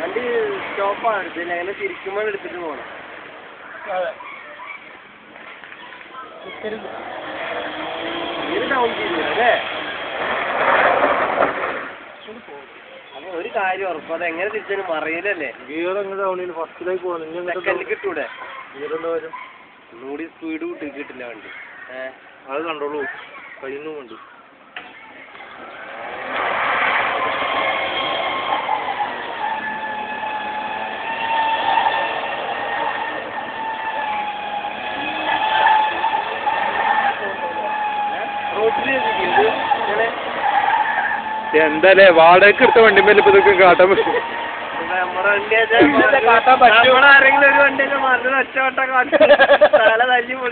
വണ്ടി സ്റ്റോപ്പാണ് എടുത്തില്ല, അങ്ങനെ തിരിക്കുമ്പോൾ എടുത്തിട്ട് പോകണം. ഇത് ഡൗൺ ചെയ്തില്ല അല്ലേ? അപ്പൊ ഒരു കാര്യം ഉറപ്പ്, അത് എങ്ങനെ തിരിച്ചാലും മറിയില്ലല്ലേ? ഗിയർ എങ്ങനെ ഡൗൺ ചെയ്യും? ഫസ്റ്റിലേക്ക് പോകണം. കിട്ടൂടെ? ഗിയർ എന്താ വരും? ഒന്നുകൂടി സ്പീഡ് കിട്ടില്ല വണ്ടി. അത് കണ്ടോളൂ, കഴിയുന്നു വണ്ടി. എന്തായാലേ വാടകയ്ക്ക് എടുത്ത വണ്ടിമേൽ ഇപ്പൊ ഇതൊക്കെ കാട്ടാൻ പറ്റും. ആരെങ്കിലും ഒരു വണ്ടിയൊക്കെ മറന്നു ഒറ്റവട്ടം കാട്ടും.